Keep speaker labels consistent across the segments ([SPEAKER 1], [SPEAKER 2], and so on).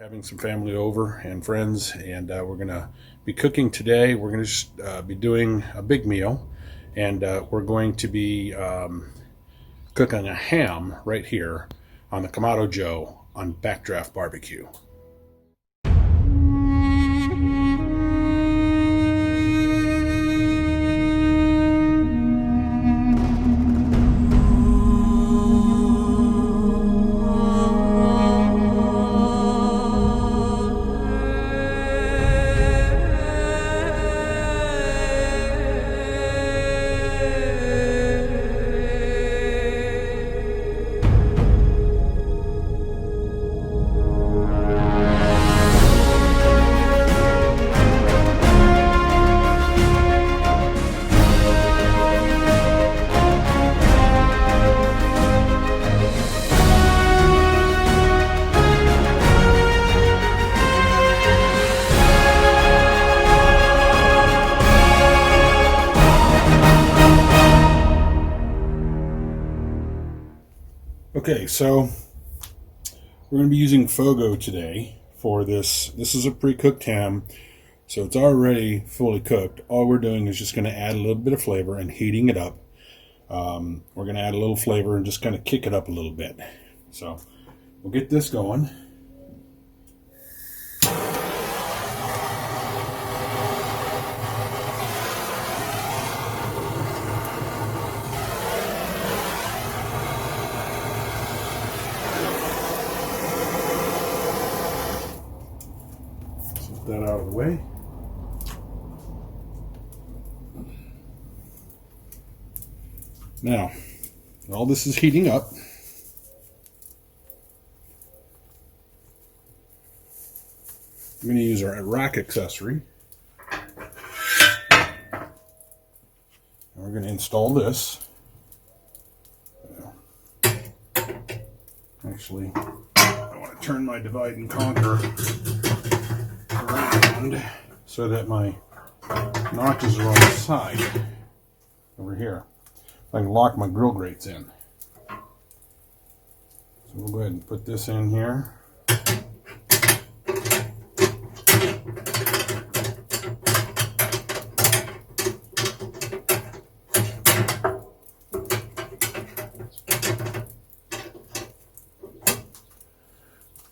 [SPEAKER 1] Having some family over and friends, and we're going to be cooking today. We're going to just be doing a big meal, and we're going to be cooking a ham right here on the Kamado Joe on Backdraft Barbecue. Okay, so we're going to be using Fogo today for this. This is a pre-cooked ham, so it's already fully cooked. All we're doing is just going to add a little bit of flavor and heating it up. We're going to add a little flavor and just kind of kick it up a little bit. So we'll get this going. That out of the way. Now, while this is heating up, I'm going to use our rack accessory. And we're going to install this. Actually, I want to turn my divide and conquer around so that my notches are on the side over here. I can lock my grill grates in. So we'll go ahead and put this in here.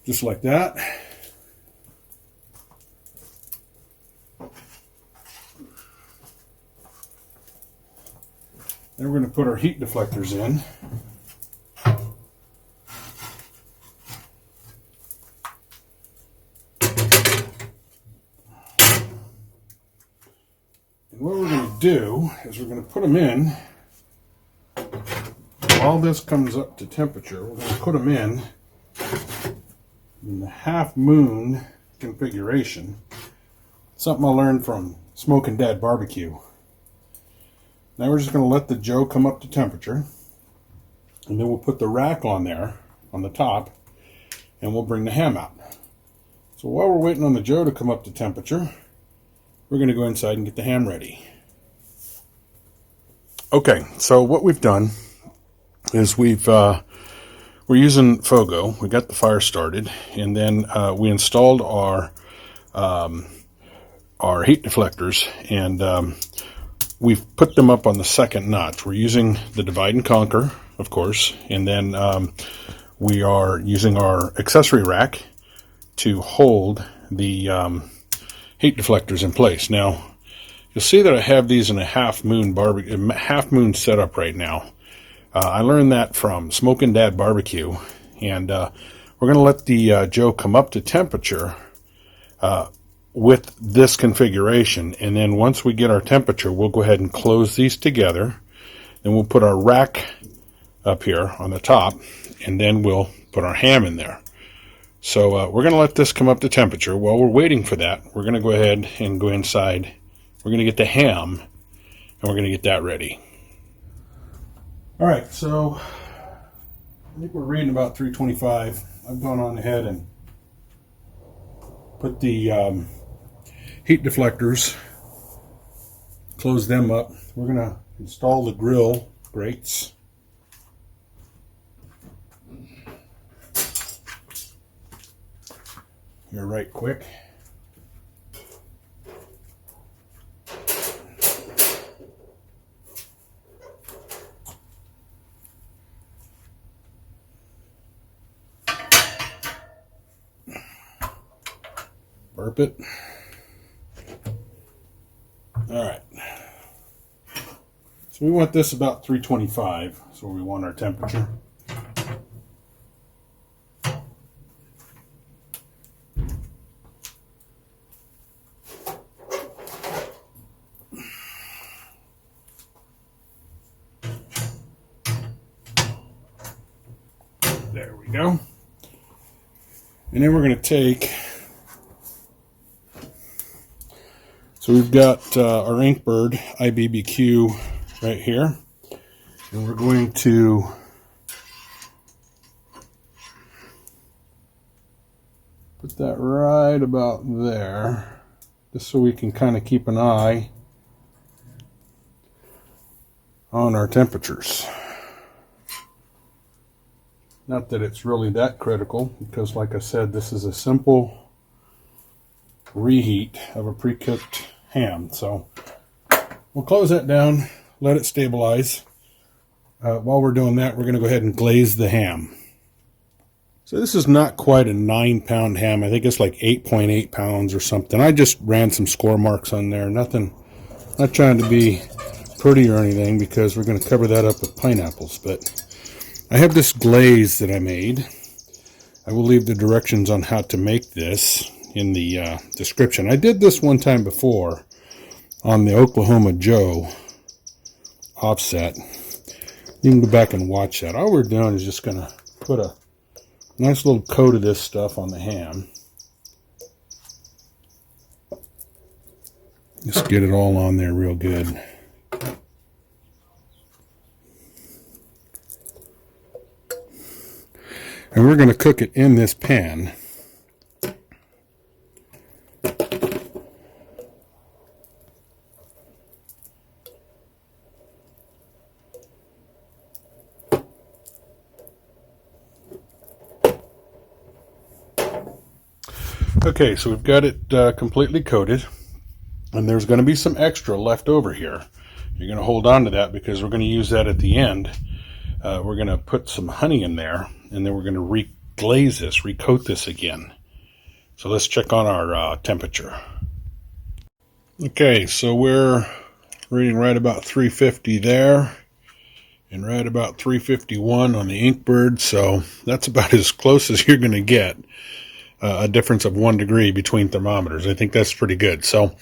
[SPEAKER 1] Just like that. Then we're going to put our heat deflectors in. And what we're going to do is we're going to put them in. While this comes up to temperature, we're going to put them in the half moon configuration. Something I learned from Smoking Dad Barbecue. Now we're just going to let the Joe come up to temperature, and then we'll put the rack on there on the top, and we'll bring the ham out. So while we're waiting on the Joe to come up to temperature, we're going to go inside and get the ham ready. Okay, so what we've done is we're using Fogo. We got the fire started, and then we installed our heat deflectors, and we've put them up on the second notch. We're using the divide and conquer, of course, and then we are using our accessory rack to hold the heat deflectors in place. Now, you'll see that I have these in a half moon setup right now. I learned that from Smoking Dad Barbecue, and we're going to let the Joe come up to temperature with this configuration, and then once we get our temperature, we'll go ahead and close these together, and we'll put our rack up here on the top, and then we'll put our ham in there. So we're going to let this come up to temperature. While we're waiting for that, we're going to go ahead and go inside. We're going to get the ham, and we're going to get that ready. All right, so I think we're reading about 325. I've gone on ahead and put the heat deflectors, close them up. We're going to install the grill grates. here right quick. Burp it. All right. So we want this about 325. So we want our temperature. There we go. And then we're going to take, so we've got our Inkbird IBBQ right here. And we're going to put that right about there, just so we can kind of keep an eye on our temperatures. Not that it's really that critical, because like I said, this is a simple reheat of a pre-cooked ham. So we'll close that down, let it stabilize. While we're doing that, we're going to go ahead and glaze the ham. So this is not quite a 9-pound ham. I think it's like 8.8 pounds or something. I just ran some score marks on there. Nothing, not trying to be pretty or anything, because we're going to cover that up with pineapples. But I have this glaze that I made. I will leave the directions on how to make this in the description. I did this one time before on the Kamado Joe offset. You can go back and watch that. All we're doing is just going to put a nice little coat of this stuff on the ham. Just get it all on there real good. And we're going to cook it in this pan. Okay, so we've got it completely coated, and there's going to be some extra left over here. You're going to hold on to that because we're going to use that at the end. We're going to put some honey in there, and then we're going to reglaze this, recoat this again. So let's check on our temperature. Okay, so we're reading right about 350 there, and right about 351 on the Inkbird, so that's about as close as you're going to get. A difference of 1 degree between thermometers. I think that's pretty good. So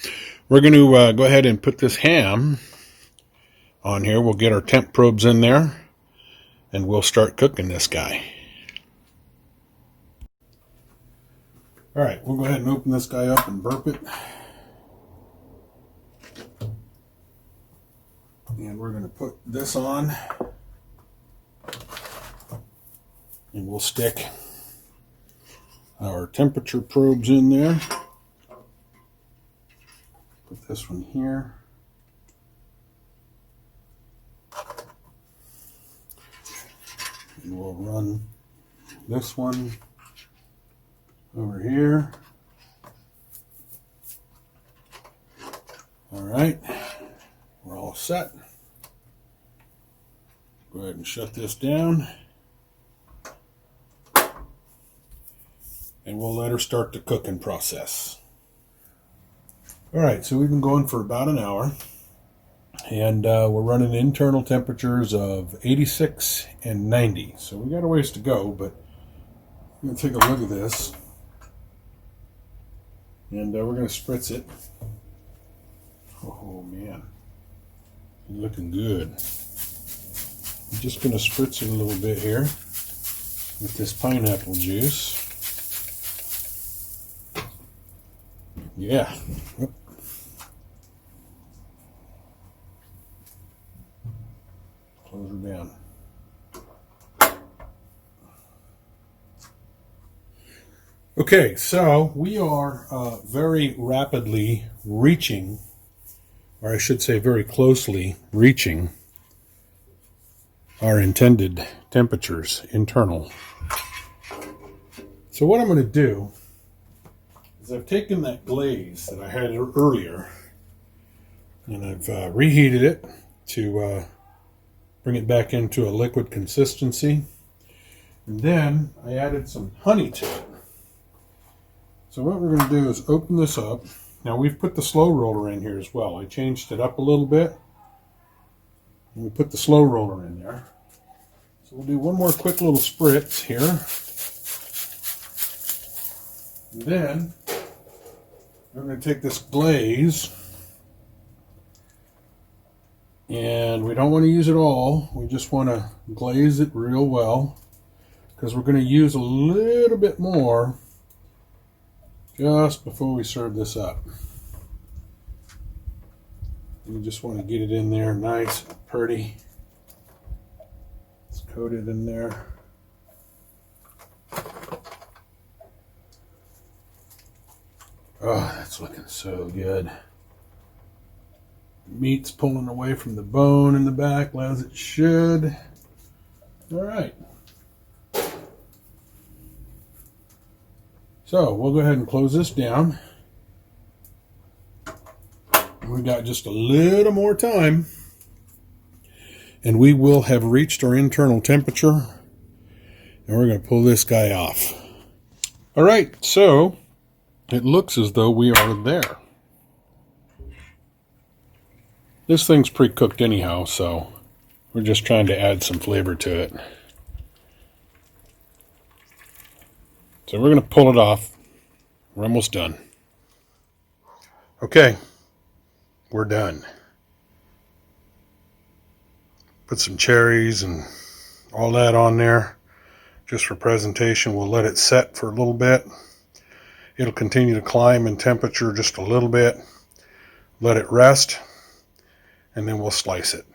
[SPEAKER 1] we're going to go ahead and put this ham on here. We'll get our temp probes in there, and we'll start cooking this guy. All right, we'll go ahead and open this guy up and burp it. And we're going to put this on, and we'll stick our temperature probes in there. Put this one here. And we'll run this one over here. All right, we're all set. Go ahead and shut this down. And we'll let her start the cooking process. All right, so we've been going for about an hour, and we're running internal temperatures of 86 and 90. So we got a ways to go, but I'm going to take a look at this, and we're going to spritz it. Oh man, it's looking good. I'm just going to spritz it a little bit here with this pineapple juice. Yeah. Yep. Close her down. Okay, so we are very rapidly reaching, or I should say very closely reaching, our intended temperatures internal. So what I'm going to do is I've taken that glaze that I had earlier and I've reheated it to bring it back into a liquid consistency. And then I added some honey to it. So what we're going to do is open this up. Now we've put the slow roller in here as well. I changed it up a little bit. And we put the slow roller in there. So we'll do one more quick little spritz here. And then we're going to take this glaze, and we don't want to use it all. We just want to glaze it real well because we're going to use a little bit more just before we serve this up. You just want to get it in there nice and pretty. It's coated in there. Oh, that's looking so good. Meat's pulling away from the bone in the back as it should. All right. So we'll go ahead and close this down. We got just a little more time and we will have reached our internal temperature, and we're going to pull this guy off. All right, so it looks as though we are there. This thing's pre-cooked anyhow, so we're just trying to add some flavor to it. So we're going to pull it off. We're almost done. Okay, we're done. Put some cherries and all that on there just for presentation. We'll let it set for a little bit. It'll continue to climb in temperature just a little bit. Let it rest, and then we'll slice it.